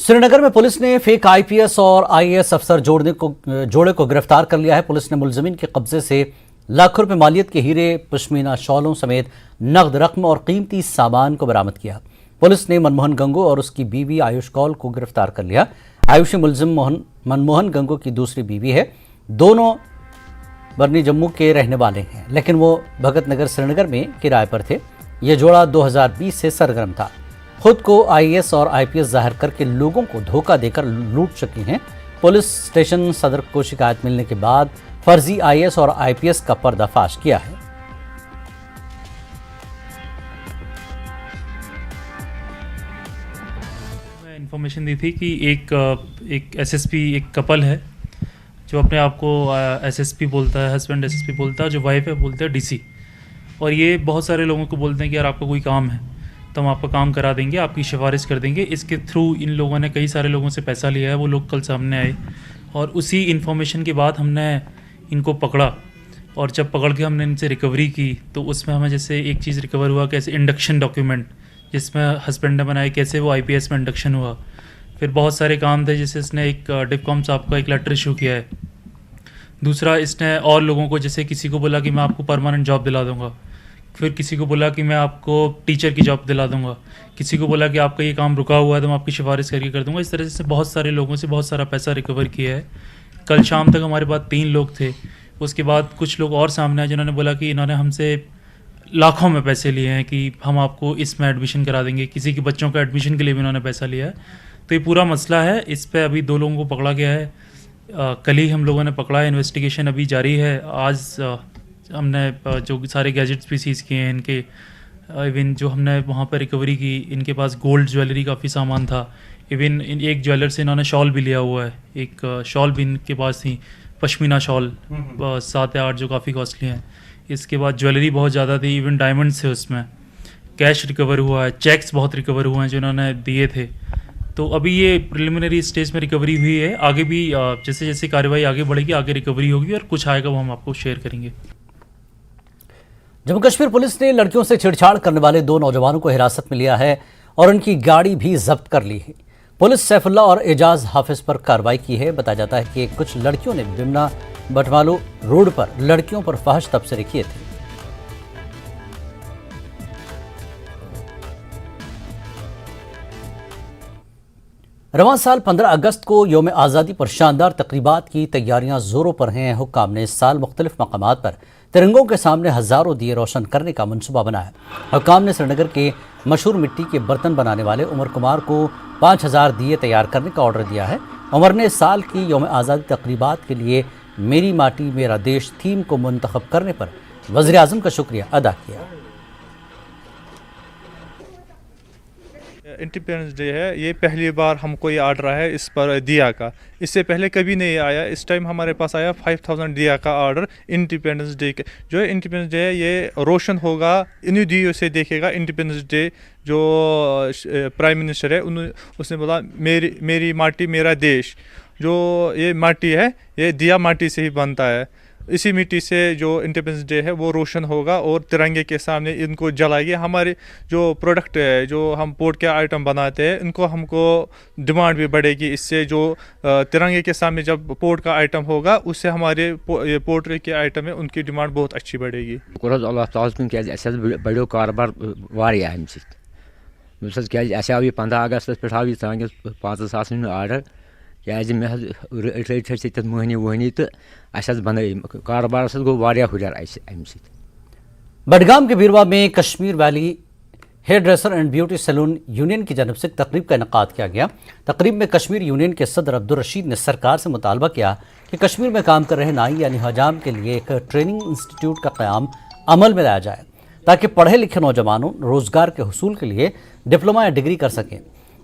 श्रीनगर में पुलिस ने fake IPS और आईएएस अफसर जोड़े को गिरफ्तार कर लिया है। पुलिस ने मुलजिमीन के कब्जे से लाखों रुपए मालियत के हीरे, पश्मीना शॉलों समेत नकद रकम और कीमती सामान को बरामद किया। पुलिस ने मनमोहन गंगू और उसकी बीवी आयुष कौल को गिरफ्तार कर लिया। आयुषी मुलजिम मनमोहन गंगू की दूसरी बीवी है। दोनों बरनी जम्मू के रहने वाले हैं, लेकिन वो भगत नगर श्रीनगर में किराए पर थे। ये जोड़ा 2020 से सरगर्म था। खुद को आईएएस और आईपीएस जाहिर करके लोगों को धोखा देकर लूट चुकी हैं। पुलिस स्टेशन सदर को शिकायत मिलने के बाद फर्जी आईएएस और आईपीएस का पर्दाफाश किया है। मैं इन्फॉर्मेशन दी थी कि एक एसएसपी, एक कपल है जो अपने आप को एसएसपी बोलता है, हस्बैंड एसएसपी बोलता है, जो वाइफ है बोलते हैं डीसी। और ये बहुत सारे लोगों को बोलते हैं कि यार आपका कोई काम है तो हम आपका काम करा देंगे, आपकी सिफारिश कर देंगे। इसके थ्रू इन लोगों ने कई सारे लोगों से पैसा लिया है। वो लोग कल सामने आए और उसी इन्फॉर्मेशन के बाद हमने इनको पकड़ा। और जब पकड़ के हमने इनसे रिकवरी की तो उसमें हमें जैसे एक चीज़ रिकवर हुआ, कैसे इंडक्शन डॉक्यूमेंट जिसमें हस्बैंड ने बनाए, कैसे वो आईपीएस में इंडक्शन हुआ। फिर बहुत सारे काम थे, जैसे इसने एक डिपकॉम साहब का एक लेटर इशू किया है। दूसरा, इसने और लोगों को, जैसे किसी को बोला कि मैं आपको परमानेंट जॉब दिला दूंगा, फिर किसी को बोला कि मैं आपको टीचर की जॉब दिला दूंगा, किसी को बोला कि आपका ये काम रुका हुआ है तो मैं आपकी सिफारिश करके कर दूंगा। इस तरह से बहुत सारे लोगों से बहुत सारा पैसा रिकवर किया है। कल शाम तक हमारे पास 3 लोग थे। उसके बाद कुछ लोग और सामने आए जिन्होंने बोला कि इन्होंने हमसे लाखों में पैसे लिए हैं कि हम आपको इसमें एडमिशन करा देंगे। किसी के बच्चों का एडमिशन के लिए भी इन्होंने पैसा लिया है। तो ये पूरा मसला है। इस पर अभी 2 लोगों को पकड़ा गया है। कल ही हम लोगों ने पकड़ा है। इन्वेस्टिगेशन अभी जारी है। आज हमने जो सारे गैजेट्स भी सीज़ किए हैं इनके, इवन जो हमने वहाँ पर रिकवरी की, इनके पास गोल्ड ज्वेलरी काफ़ी सामान था। इवन एक ज्वेलर से इन्होंने शॉल भी लिया हुआ है। एक शॉल भी इनके पास थी, पश्मीना शॉल 7 या 8, जो काफ़ी कॉस्टली हैं। इसके बाद ज्वेलरी बहुत ज़्यादा थी, इवन डायमंड्स थे उसमें। कैश रिकवर हुआ है, चेक्स बहुत रिकवर हुए हैं जो इन्होंने दिए थे। तो अभी ये प्रिलिमिनरी स्टेज में रिकवरी हुई है। आगे भी जैसे जैसे कार्रवाई आगे बढ़ेगी, आगे रिकवरी होगी और कुछ आएगा वो हम आपको शेयर करेंगे। जम्मू कश्मीर पुलिस ने लड़कियों से छेड़छाड़ करने वाले 2 नौजवानों को हिरासत में लिया है और उनकी गाड़ी भी जब्त कर ली है। पुलिस सैफुल्ला और एजाज हाफिज पर कार्रवाई की है। बताया जाता है कि कुछ लड़कियों ने बिमना बटवालो रोड पर लड़कियों पर फाहिश तबसरे किए थे। रवां साल 15 अगस्त को यौम आज़ादी पर शानदार तकरीबात की तैयारियां जोरों पर हैं। हुक्काम ने इस साल मुख्तलिफ मकामात पर तिरंगों के सामने हज़ारों दिए रोशन करने का मनसूबा बनाया। हुक्काम ने श्रीनगर के मशहूर मिट्टी के बर्तन बनाने वाले उमर कुमार को 5000 दिए तैयार करने का ऑर्डर दिया है। उमर ने इस साल की यौम आज़ादी तकरीबात के लिए मेरी माटी मेरा देश थीम को मुंतखब करने पर वज़ीर आज़म का शुक्रिया अदा किया। इंडिपेंडेंस डे है, ये पहली बार हमको ये ऑर्डर आया है इस पर दिया का। इससे पहले कभी नहीं आया। इस टाइम हमारे पास आया 5000 दिया का ऑर्डर इंडिपेंडेंस डे के। जो है इंडिपेंडेंस डे है, ये रोशन होगा, इन्हीं दियों से देखेगा इंडिपेंडेंस डे। जो प्राइम मिनिस्टर है उसने बोला मेरी माटी मेरा देश। जो ये माटी है ये दिया माटी से ही बनता है। इसी मिट्टी से जो इंडिपेंडेंस डे है वो रोशन होगा और तिरंगे के सामने इनको जलाएंगे। हमारे जो प्रोडक्ट है, जो हम पोर्ट के आइटम बनाते हैं, इनको हमको डिमांड भी बढ़ेगी। इससे जो तिरंगे के सामने जब पोर्ट का आइटम होगा, उससे हमारे पोर्ट्री के आइटम है उनकी डिमांड बहुत अच्छी बढ़ेगी। अल्लाह ताला सुन क्या बड़ो कारोबार वारिया अम क्या आव 15 अगस्त पे आव 5000 आर्डर क्या मे रट महनी वहनी तो बन कारोबार गो हुर अम। बडगाम के बीरवा में Kashmir valley hair dresser and beauty salon union की जानब से तकरीब का इनेकाद किया गया। तकरीब में कश्मीर यूनियन के सदर अब्दुल रशीद ने सरकार से मुतालबा किया कि कश्मीर में काम कर रहे नाई यानी हजाम के लिए एक ट्रेनिंग इंस्टीट्यूट का क़याम अमल में लाया जाए ताकि पढ़े लिखे नौजवानों रोजगार के हुसूल के लिए डिप्लोमा या डिग्री कर सकें।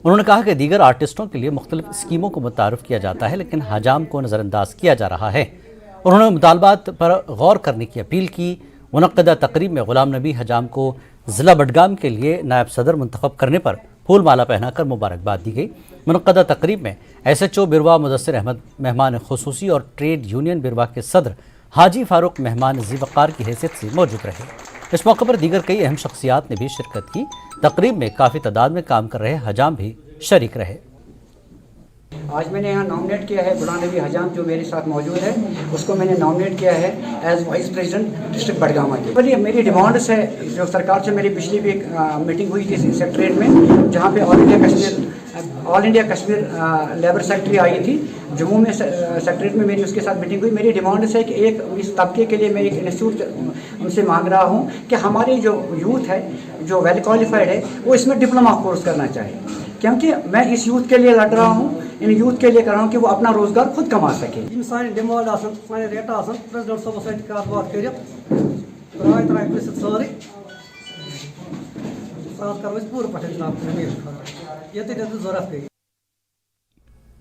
उन्होंने कहा कि दीगर आर्टिस्टों के लिए मुख्तलिफ स्कीमों को मुतारफ़ किया जाता है, लेकिन हजाम को नज़रअंदाज किया जा रहा है। उन्होंने मुतालबात पर गौर करने की अपील की। मुनक्कदा तकरीब में गुलाम नबी हजाम को ज़िला बडगाम के लिए नायब सदर मुंतखब करने पर फूल माला पहनाकर मुबारकबाद दी गई। मुनक्कदा तकरीब में SHO बिरवा मुदस्सिर अहमद मेहमान खुसूसी और ट्रेड यूनियन बिरवा के सदर हाजी फारूक मेहमान ज़ीवकार की हैसियत से मौजूद रहे। इस मौके पर दीगर कई अहम शख्सियात ने भी शिरकत की। तकरीब में काफ़ी तादाद में काम कर रहे हजाम भी शरीक रहे। आज मैंने यहाँ नॉमिनेट किया है गुलाम नबी हजाम, जो मेरे साथ मौजूद है, उसको मैंने नॉमिनेट किया है एज वाइस प्रेसिडेंट डिस्ट्रिक्ट बडगामा के। पर ये मेरी डिमांड्स है, जो सरकार से मेरी पिछली भी एक मीटिंग हुई थी सेक्रेटरीट में, जहाँ पे all India Kashmir labour secretary आई थी जम्मू में, सेक्रेटरीट में मेरी उसके साथ मीटिंग हुई। मेरी डिमांड्स है कि एक इस तबके के लिए मैं एक इंस्टीट्यूट उनसे मांग रहा हूँ कि हमारी जो यूथ है जो वेल क्वालिफाइड है वो इसमें डिप्लोमा कोर्स करना चाहिए, क्योंकि मैं इस यूथ के लिए लड़ रहा हूँ, इन यूथ के लिए कर रहा हूँ कि वो अपना रोजगार खुद कमा सके। सान डिमांड रेट प्रेसिडेंट साहब कत बात कर सारे करो पूरे पे जरूरत गई।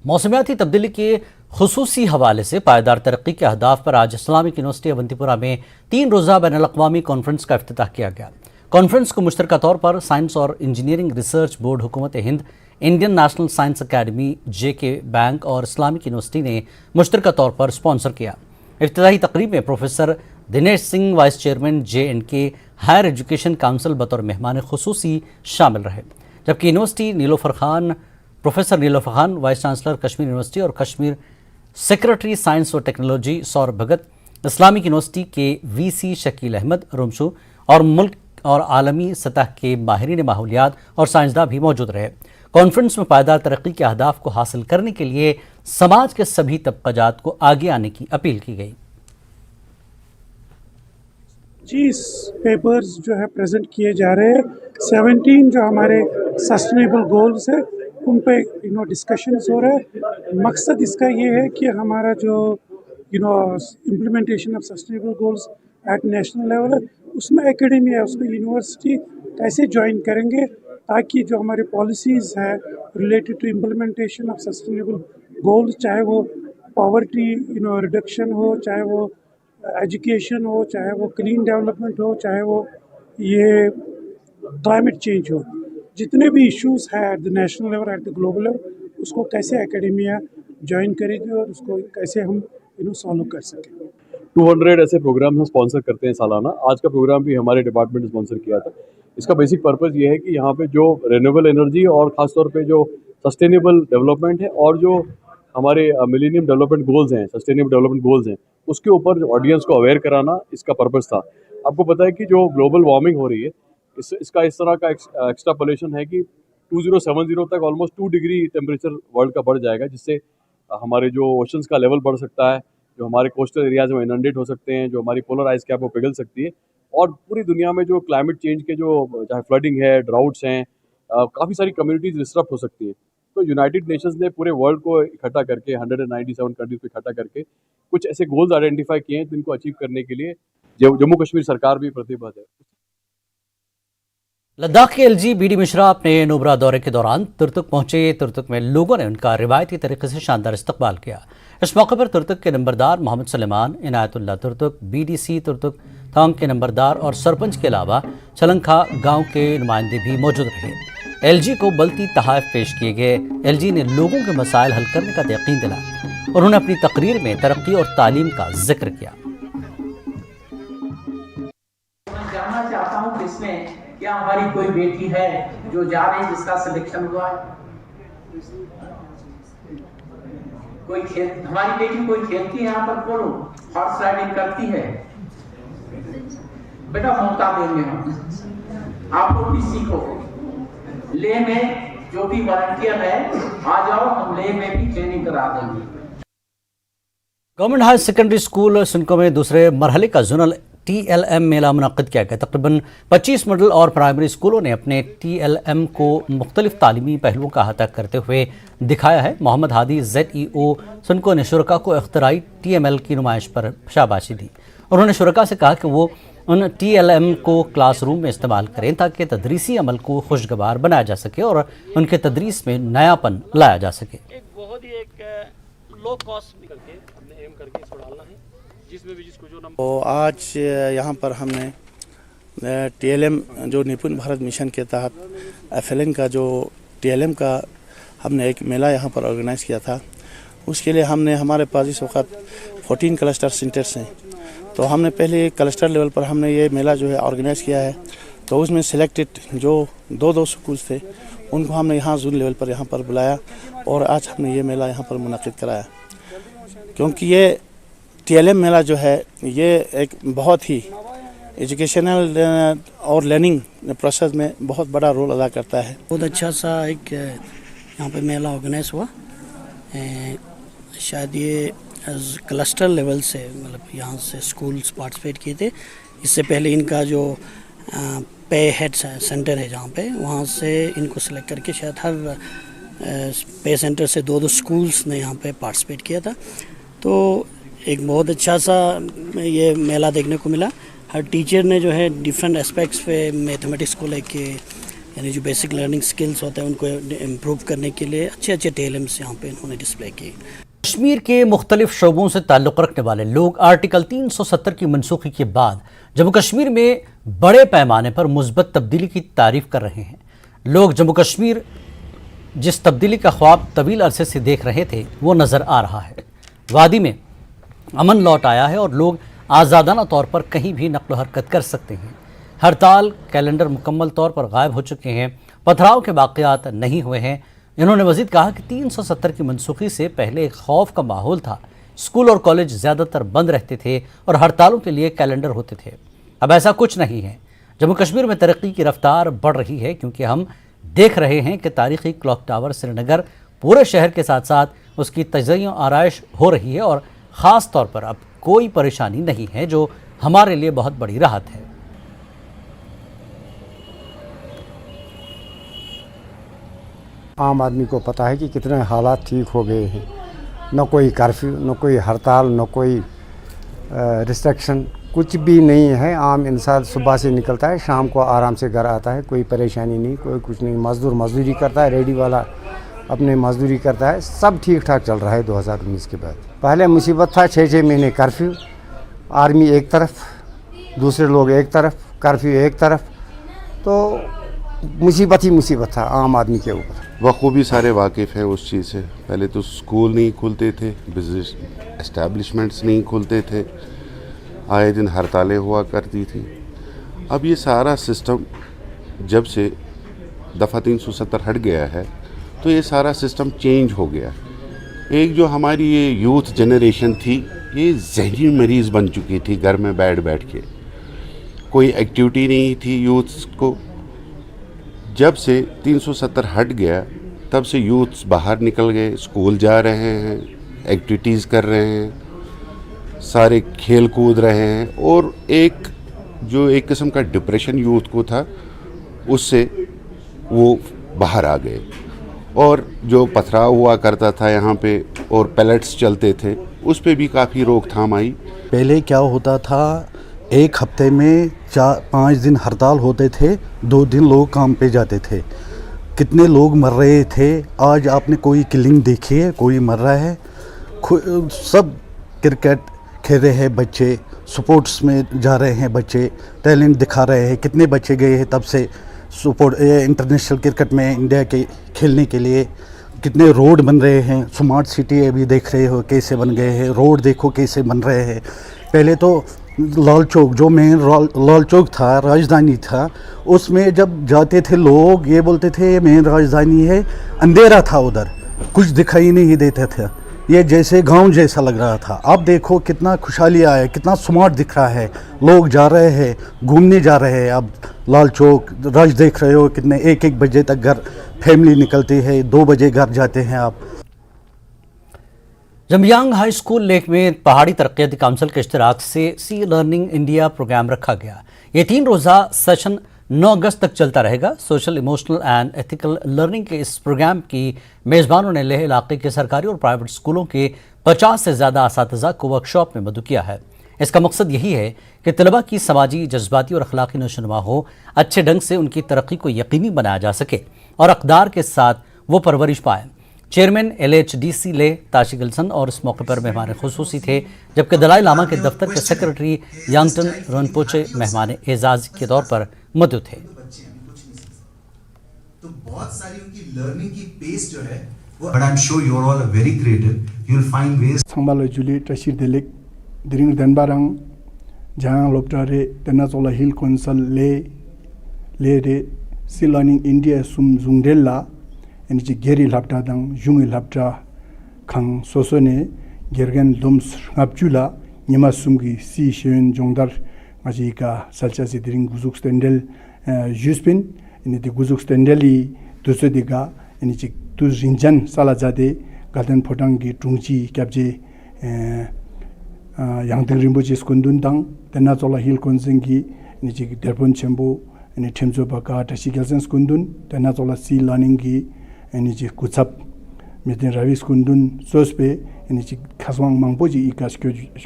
मौसमियाती तब्दीली के खुसूसी हवाले से पायदार तरक्की के अहदाफ पर आज इस्लामिक यूनिवर्सिटी अवंतीपुरा में 3 रोज़ा बैन अल-अक़वामी कॉन्फ्रेंस का इफ्तिताह किया गया। कॉन्फ्रेंस को मुश्तरका तौर पर साइंस और इंजीनियरिंग रिसर्च बोर्ड, हुकूमत Hind, Indian national science academy, JK bank और इस्लामिक यूनिवर्सिटी ने मुश्तरका तौर पर स्पॉन्सर किया। इफ्तिताही तकरीब में professor Dinesh Singh, vice chairman J&K higher education council बतौर मेहमान खुसूसी शामिल रहे, जबकि university professor Nilofar Khan, vice chancellor Kashmir university और कश्मीर सेक्रेटरी साइंस और technology Saurabh Bhagat, Islamic university के VC शकील अहमद रुमशू और मुल्क और आलमी सतह के माहिरीन माहौलियात और साइंसदान भी मौजूद रहे। कॉन्फ्रेंस में पायदार तरक्की के अहदाफ को हासिल करने के लिए समाज के सभी तबक़ात को आगे आने की अपील की गई। जी, पेपर्स जो है प्रेजेंट किए जा रहे हैं, 17 जो हमारे सस्टेनेबल गोल्स है उन पे डिस्कशंस हो रहे हैं। मकसद इसका ये है कि हमारा जो implementation of sustainable goals at national level है, उसमें एकेडमी है, उसमें यूनिवर्सिटी कैसे ज्वाइन करेंगे ताकि जो हमारे पॉलिसीज़ है related to implementation of sustainable goals, चाहे वो पॉवर्टी रिडक्शन हो, चाहे वो एजुकेशन हो, चाहे वो क्लीन डेवलपमेंट हो, चाहे वो ये क्लाइमेट चेंज हो, जितने भी इश्यूज़ हैं at the national level, at the global level, उसको कैसे एकेडमिया ज्वाइन करेगी और उसको कैसे हम सॉल्व कर सकें। 200 ऐसे प्रोग्राम हम स्पॉन्सर करते हैं सालाना। आज का प्रोग्राम भी हमारे डिपार्टमेंट ने स्पॉन्सर किया था। इसका बेसिक पर्पस ये है कि यहाँ पे जो रिन्यूएबल एनर्जी और ख़ासतौर पे जो सस्टेनेबल डेवलपमेंट है और जो हमारे मिलेनियम डेवलपमेंट गोल्स हैं, सस्टेनेबल डेवलपमेंट गोल्स हैं, उसके ऊपर ऑडियंस को अवेयर कराना इसका पर्पस था। आपको पता है कि जो ग्लोबल वार्मिंग हो रही है, इसका इस तरह का एक्सट्रापोलेशन है कि 2070 तक ऑलमोस्ट 2 डिग्री टेम्परेचर वर्ल्ड का बढ़ जाएगा, जिससे हमारे जो ओशंस का लेवल बढ़ सकता है, जो हमारे कोस्टल एरियाज में इनंडेट हो सकते हैं, जो हमारी पोलर आइस कैप वो पिघल सकती है, और पूरी दुनिया में जो क्लाइमेट चेंज के जो चाहे फ्लडिंग है, ड्राउट्स हैं, काफ़ी सारी कम्युनिटीज़ डिस्टर्ब हो सकती हैं। तो यूनाइटेड नेशंस ने पूरे वर्ल्ड को इकट्ठा करके 197 कंट्रीज को इकट्ठा करके कुछ ऐसे गोल्स आइडेंटिफाई किए हैं जिनको अचीव करने के लिए जम्मू कश्मीर सरकार भी प्रतिबद्ध है। लद्दाख के LG BD मिश्रा अपने नुब्रा दौरे के दौरान तुर्तुक पहुंचे। तुर्तुक में लोगों ने उनका रिवायती तरीके से शानदार इस्तकबाल किया। इस मौके पर तुर्तुक के नंबरदार मोहम्मद सलेमान, इनायतुल्लाह तुर्तुक, BDC तुर्तुक थांग के नंबरदार और सरपंच के अलावा चलंखा गांव के नुमाइंदे भी मौजूद रहे। LG को बलती तहाफ पेश किए गए। LG ने लोगों के मसाइल हल करने का यकीन दिलाया। उन्होंने अपनी तकरीर में तरक्की और तालीम का जिक्र किया। जानना चाहता हूँ कि इसमें क्या हमारी कोई बेटी है जो जा रही, जिसका सिलेक्शन हुआ है? कोई खेल, हमारी बेटी कोई खेलती है यहाँ पर, बोलो, हॉर्स राइडिंग करती है, बेटा मौका देंगे हम आपको। किसी को ले में जो भी वॉलंटियर है आ जाओ, हम ले में भी ट्रेनिंग करा देंगे। गवर्नमेंट हायर सेकेंडरी स्कूल सुनको में दूसरे मरहले का जोनल TLM मेला मुनक़्क़िद किया गया। तकरीबन 25 मिडल और प्राइमरी स्कूलों ने अपने TLM को मुख्तलिफ तालीमी पहलुओं का अहाता करते हुए दिखाया है। मोहम्मद हादी ZEO सुनको ने शुरका को इख्तराई TML की नुमाइश पर शाबाशी दी। उन्होंने शुरका से कहा कि वो उन TLM को क्लासरूम में इस्तेमाल करें ताकि तदरीसी अमल को खुशगवार बनाया जा सके और उनके तदरीस में नयापन लाया जा सके। एक बहुत ही लो कॉस्ट निकल के हमने एम करके इसको डालना है, जिसमें भी जिसको जो नंबर। तो आज यहाँ पर हमने TLM जो निपुण भारत मिशन के तहत FLN का जो TLM का हमने एक मेला यहाँ पर ऑर्गेनाइज किया था। उसके लिए हमने हमारे पास इस वक्त 14 क्लस्टर सेंटर्स हैं, तो हमने पहले क्लस्टर लेवल पर हमने ये मेला जो है ऑर्गेनाइज किया है। तो उसमें सिलेक्टेड जो दो स्कूल्स थे उनको हमने यहाँ जोन लेवल पर यहाँ पर बुलाया और आज हमने ये मेला यहाँ पर मुनक़िद कराया, क्योंकि ये TLM मेला जो है ये एक बहुत ही एजुकेशनल और लर्निंग प्रोसेस में बहुत बड़ा रोल अदा करता है। बहुत अच्छा सा एक यहाँ पे मेला ऑर्गेनाइज हुआ, शायद ये क्लस्टर लेवल से, मतलब यहाँ से स्कूल्स पार्टिसिपेट किए थे। इससे पहले इनका जो पे हेड सेंटर है जहाँ पे, वहाँ से इनको सेलेक्ट करके शायद हर पे सेंटर से 2-2 स्कूल्स ने यहाँ पे पार्टिसिपेट किया था। तो एक बहुत अच्छा सा ये मेला देखने को मिला। हर टीचर ने जो है डिफरेंट एस्पेक्ट्स पे मैथमेटिक्स को लेके, यानी जो बेसिक लर्निंग स्किल्स होते हैं उनको इम्प्रूव करने के लिए अच्छे TLMs यहाँ पे इन्होंने डिस्प्ले किए। कश्मीर के मुख्तलिफ शोबों से ताल्लुक़ रखने वाले लोग आर्टिकल 370 की मनसूखी के बाद जम्मू कश्मीर में बड़े पैमाने पर मुस्बत तब्दीली की तारीफ कर रहे हैं। लोग जम्मू कश्मीर जिस तब्दीली का ख्वाब तवील अरसे से देख रहे थे वो नज़र आ रहा है। वादी में अमन लौट आया है और लोग आज़ादाना तौर पर कहीं भी नक़्ल हरकत कर सकते हैं। हड़ताल कैलेंडर मुकम्मल तौर पर गायब हो चुके हैं, पथराव के वाक़यात नहीं हुए हैं। इन्होंने मज़ीद कहा कि 370 की मनसूखी से पहले एक खौफ का माहौल था, स्कूल और कॉलेज ज़्यादातर बंद रहते थे और हड़तालों के लिए कैलेंडर होते थे। अब ऐसा कुछ नहीं है। जम्मू कश्मीर में तरक्की की रफ्तार बढ़ रही है, क्योंकि हम देख रहे हैं कि तारीख़ी क्लॉक टावर श्रीनगर पूरे शहर के साथ साथ उसकी तज़य्युन आराइश हो रही है और ख़ास तौर पर अब कोई परेशानी नहीं है, जो हमारे लिए बहुत बड़ी राहत है। आम आदमी को पता है कि कितने हालात ठीक हो गए हैं, न कोई कर्फ्यू, न कोई हड़ताल, न कोई रिस्ट्रिक्शन, कुछ भी नहीं है। आम इंसान सुबह से निकलता है, शाम को आराम से घर आता है, कोई परेशानी नहीं, कोई कुछ नहीं। मज़दूर मज़दूरी करता है, रेडी वाला अपने मज़दूरी करता है, सब ठीक ठाक चल रहा है 2019 के बाद। पहले मुसीबत था 6-6 महीने कर्फ्यू, आर्मी एक तरफ, दूसरे लोग एक तरफ, कर्फ्यू एक तरफ, तो मुसीबत ही मुसीबत था आम आदमी के ऊपर। बखूबी सारे वाकिफ़ हैं उस चीज़ से। पहले तो स्कूल नहीं खुलते थे, बिजनेस एस्टेब्लिशमेंट्स नहीं खुलते थे, आए दिन हड़तालें हुआ करती थी। अब ये सारा सिस्टम जब से दफ़ा 370 हट गया है तो ये सारा सिस्टम चेंज हो गया। एक जो हमारी ये यूथ जनरेशन थी, ये ज़हनी मरीज़ बन चुकी थी, घर में बैठ के कोई एक्टिविटी नहीं थी यूथ्स को। जब से 370 हट गया तब से यूथ्स बाहर निकल गए, स्कूल जा रहे हैं, एक्टिविटीज़ कर रहे हैं, सारे खेल कूद रहे हैं, और एक किस्म का डिप्रेशन यूथ को था उससे वो बाहर आ गए। और जो पथराव हुआ करता था यहाँ पे और पैलेट्स चलते थे, उस पे भी काफ़ी रोकथाम आई। पहले क्या होता था, एक हफ्ते में 4-5 दिन हड़ताल होते थे, 2 दिन लोग काम पे जाते थे, कितने लोग मर रहे थे। आज आपने कोई किलिंग देखी है? कोई मर रहा है? सब क्रिकेट खेल रहे हैं बच्चे, स्पोर्ट्स में जा रहे हैं बच्चे, टैलेंट दिखा रहे हैं। कितने बच्चे गए हैं तब से इंटरनेशनल क्रिकेट में इंडिया के खेलने के लिए। कितने रोड बन रहे हैं, स्मार्ट सिटी अभी देख रहे हो कैसे बन गए हैं, रोड देखो कैसे बन रहे हैं। पहले तो लाल चौक, जो मेन लाल चौक था, राजधानी था, उसमें जब जाते थे लोग ये बोलते थे ये मेन राजधानी है, अंधेरा था उधर, कुछ दिखाई नहीं देता था, ये जैसे गांव जैसा लग रहा था। अब देखो कितना खुशहाली आया, कितना स्मार्ट दिख रहा है, लोग जा रहे हैं, घूमने जा रहे हैं। अब लाल चौक राज देख रहे हो, कितने 1-1 बजे तक घर फैमिली निकलती है, 2 बजे घर जाते हैं आप। जमयांग हाई स्कूल लेक में पहाड़ी तरक्याती काउंसिल के इश्तराक से सी लर्निंग इंडिया प्रोग्राम रखा गया। ये 3 रोज़ा सेशन 9 अगस्त तक चलता रहेगा। Social, emotional and ethical learning के इस प्रोग्राम की मेज़बानों ने लेह इलाके के सरकारी और प्राइवेट स्कूलों के 50 से ज़्यादा असातिज़ा को वर्कशॉप में मदऊ किया है। इसका मकसद यही है कि तलबा की समाजी, जज्बाती और अखलाकी नशोनुमा हो, अच्छे ढंग से उनकी तरक्की को यकीनी बनाया जा सके और अक़दार के साथ वो परवरिश पाए। चेयरमैन LHDC ले ताशी गिल्सन और इस मौके पर मेहमान खुसूसी थे, जबकि दलाई लामा के दफ्तर के सेक्रेटरी यांगटन रोनपोचे मेहमान एजाज के तौर पर मौजूद थे। तो बहुत सारी उनकी लर्निंग की पेस जो है वो, but I'm sure you're all very creative, you'll find ways. Sambalo Julie Tashir Delek Diring Denbarang Jang Loptare Tenazola Hill Council Le Re si learning India sum zungdella eni chi geri lapta dang jungi lapta khang sosone gergen doms ngapchula nima sumgi si shen jongdar maji ka salcha si dring guzuk stendel juspin eni de guzuk stendeli dusodiga eni chi tu jinjan salajade garden photang gi tungji kyabje yangding rimboji skundun dang tena chola hill konsingi eni chi derbon chembo eni themjo baka tashi gelsen skundun tena chola si learning gi eni chi kuchap metin ravis kundun sospe eni chi khaswang mangpoji ikas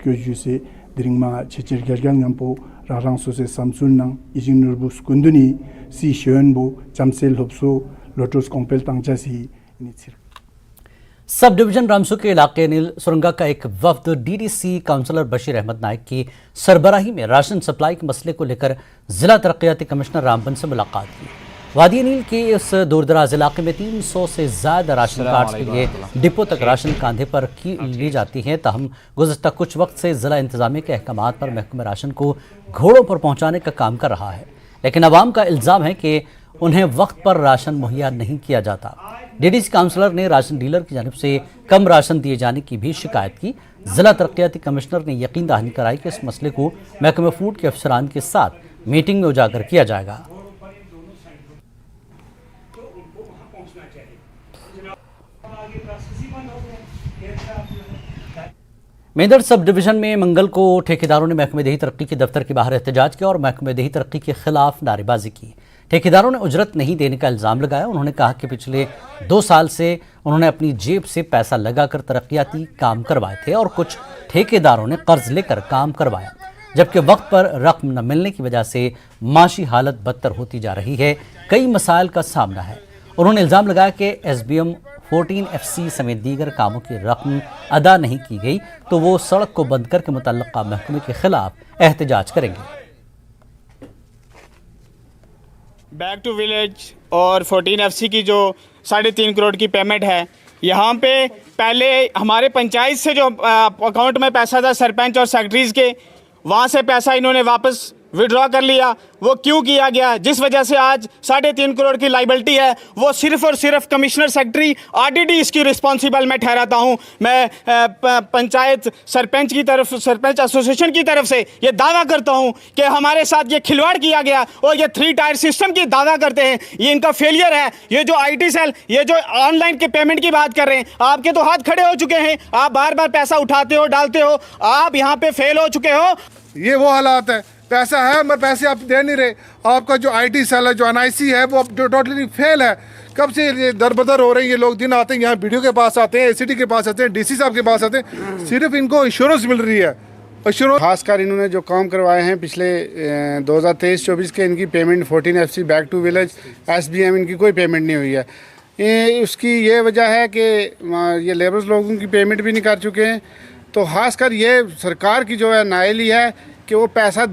kyo juse dringma checher gergan ngampo rarang sose samsul nang ijing nurbus kunduni si shönbo chamsel hopso lotus kompel tangchasi eni chir sub division Ramsu के इलाके नील सुरंगा का एक वफ्द DDC counsellor Bashir Ahmad Naik की सरबराही में ration supply के मसले को लेकर जिला तरक्याती कमिश्नर रामबन से मुलाकात की। वादी नील के इस दूरदराज इलाके में 300 से ज्यादा राशन कार्ड्स के लिए डिपो तक राशन कांधे पर ली जाती हैं। तहम गुज़श्ता कुछ वक्त से जिला इंतजामिया के अहकामात पर महकमा राशन को घोड़ों पर पहुँचाने का काम कर रहा है, लेकिन अवाम का इल्ज़ाम है कि उन्हें वक्त पर राशन मुहैया नहीं किया जाता। डीडीसी काउंसलर ने राशन डीलर की जानिब से कम राशन दिए जाने की भी शिकायत की। जिला तरक्याती कमिश्नर ने यकीन दहानी कराई कि इस मसले को महकमा फूड के अफसरान के साथ मीटिंग में उजागर किया जाएगा। मेदर सब डिवीजन में मंगल को ठेकेदारों ने महकमे देही तरक्की के दफ्तर के बाहर एहतजाज किया और महकमे देही तरक्की के खिलाफ नारेबाजी की। ठेकेदारों ने उजरत नहीं देने का इल्ज़ाम लगाया। उन्होंने कहा कि पिछले 2 साल से उन्होंने अपनी जेब से पैसा लगाकर तरक्याती काम करवाए थे और कुछ ठेकेदारों ने कर्ज लेकर काम करवाया, जबकि वक्त पर रकम न मिलने की वजह से माशी हालत बदतर होती जा रही है। कई मसाइल का सामना है। उन्होंने इल्ज़ाम लगाया कि SBM 14 FC समेत दीगर कामों की रकम अदा नहीं की गई तो वो सड़क को बंद करके मुतल्लिका महकमे के खिलाफ एहतजाज करेंगे। बैक टू विलेज और 14 FC की जो 3.5 करोड़ की पेमेंट है, यहाँ पे पहले हमारे पंचायत से जो अकाउंट में पैसा था सरपंच और सेक्रेटरीज के, वहाँ से पैसा इन्होंने वापस विड्रॉ कर लिया। वो क्यों किया गया, जिस वजह से आज 3.5 करोड़ की लाइबिलिटी है, वो सिर्फ और सिर्फ कमिश्नर सेक्रेटरी RDD इसकी रिस्पॉन्सिबल मैं ठहराता हूँ। मैं पंचायत सरपंच की तरफ, सरपंच एसोसिएशन की तरफ से ये दावा करता हूँ कि हमारे साथ ये खिलवाड़ किया गया और ये 3 टायर सिस्टम की दावा करते हैं, ये इनका फेलियर है। ये जो IT सेल, ये जो ऑनलाइन के पेमेंट की बात कर रहे हैं, आपके तो हाथ खड़े हो चुके हैं, आप बार बार पैसा उठाते हो डालते हो, आप यहाँ पे फेल हो चुके हो। ये वो हालात है, पैसा है मगर पैसे आप दे नहीं रहे। आपका जो IT सेल है, जो NIC है, वो टोटली फेल है। कब से ये दरबदर हो रहे हैं। ये लोग दिन आते हैं यहाँ BDO के पास आते हैं, ACT के पास आते हैं, DC साहब के पास आते हैं, सिर्फ इनको इंश्योरेंस मिल रही है। खासकर इन्होंने जो काम करवाए हैं पिछले 2023-24 के, इनकी payment 14 FC back to village SBM इनकी कोई पेमेंट नहीं हुई है। उसकी ये वजह है कि ये लेबर्स लोगों की पेमेंट भी नहीं कर चुके हैं। तो खासकर ये सरकार की जो है नाअहली है कि वो पैसा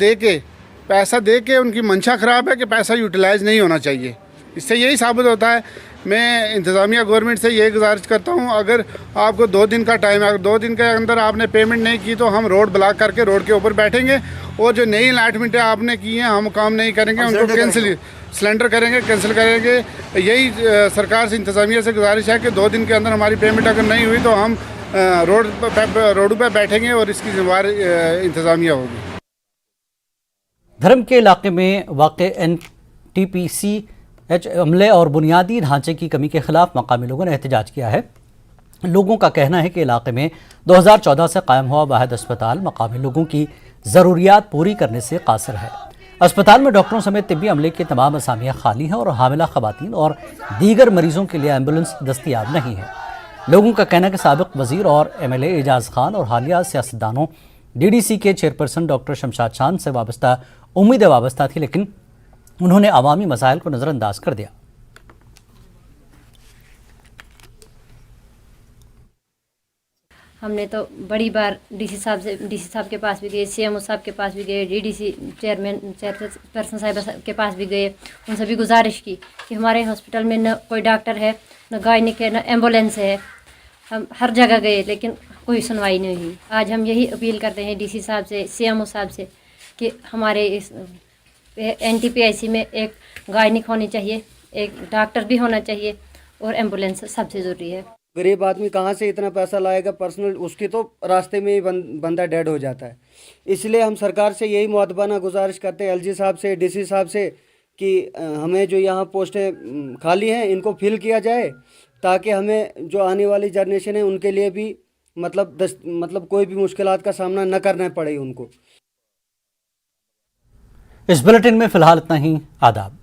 दे के उनकी मंशा ख़राब है कि पैसा यूटिलाइज़ नहीं होना चाहिए। इससे यही साबित होता है। मैं इंतज़ामिया गवर्नमेंट से ये गुजारिश करता हूँ, अगर आपको 2 दिन का टाइम है, अगर 2 दिन के अंदर आपने पेमेंट नहीं की तो हम रोड ब्लॉक करके रोड के ऊपर बैठेंगे और जो नई अलॉटमेंटें आपने की हैं हम काम नहीं करेंगे, उनको कैंसिल सिलेंडर करेंगे, कैंसिल करेंगे। यही सरकार से इंतज़ामिया से गुजारिश है कि 2 दिन के अंदर हमारी पेमेंट अगर नहीं हुई तो हम रोड पर बैठेंगे और इसकी जिम्मेदारी इंतज़ामिया होगी। धर्म के इलाके में वाक़े NTPC अमले और बुनियादी ढांचे की कमी के खिलाफ मकामी लोगों ने एहतजाज किया है। लोगों का कहना है कि इलाके में 2014 से कायम हुआ वाहिद अस्पताल मकामी लोगों की ज़रूरियात पूरी करने से कासिर है। अस्पताल में डॉक्टरों समेत तिब्बी अमले की तमाम असामियाँ खाली हैं और हामिला ख़वातीन और दीगर मरीजों के लिए एम्बुलेंस दस्तियाब नहीं है। लोगों का कहना है कि साबिक़ वज़ीर और MLA एजाज़ खान और हालिया सियासतदानों DDC के चेयरपर्सन डॉक्टर शमशाद चांद से उम्मीदें वाबस्ता थी, लेकिन उन्होंने अवामी मसाइल को नज़रअंदाज कर दिया। हमने तो बड़ी बार DC साहब के पास भी गए, CMO साहब के पास भी गए, DDC चेयरपर्सन साहब के पास भी गए। उनसे भी गुजारिश की कि हमारे हॉस्पिटल में न कोई डॉक्टर है, न गायनिक है, न एम्बुलेंस है। हम हर जगह गए लेकिन कोई सुनवाई नहीं हुई। आज हम यही अपील करते हैं DC साहब से, CMO साहब से कि हमारे इस NTPIC में एक गायनिक होनी चाहिए, एक डॉक्टर भी होना चाहिए और एम्बुलेंस सबसे ज़रूरी है। गरीब आदमी कहाँ से इतना पैसा लाएगा पर्सनल, उसकी तो रास्ते में ही बंदा डेड हो जाता है। इसलिए हम सरकार से यही मुआदबाना गुजारिश करते हैं, LG साहब से, DC साहब से, कि हमें जो यहाँ पोस्टें खाली हैं इनको फिल किया जाए, ताकि हमें जो आने वाली जनरेशन है उनके लिए भी मतलब कोई भी मुश्किलात का सामना न करना पड़े उनको। इस बुलेटिन में फिलहाल इतना ही। आदाब।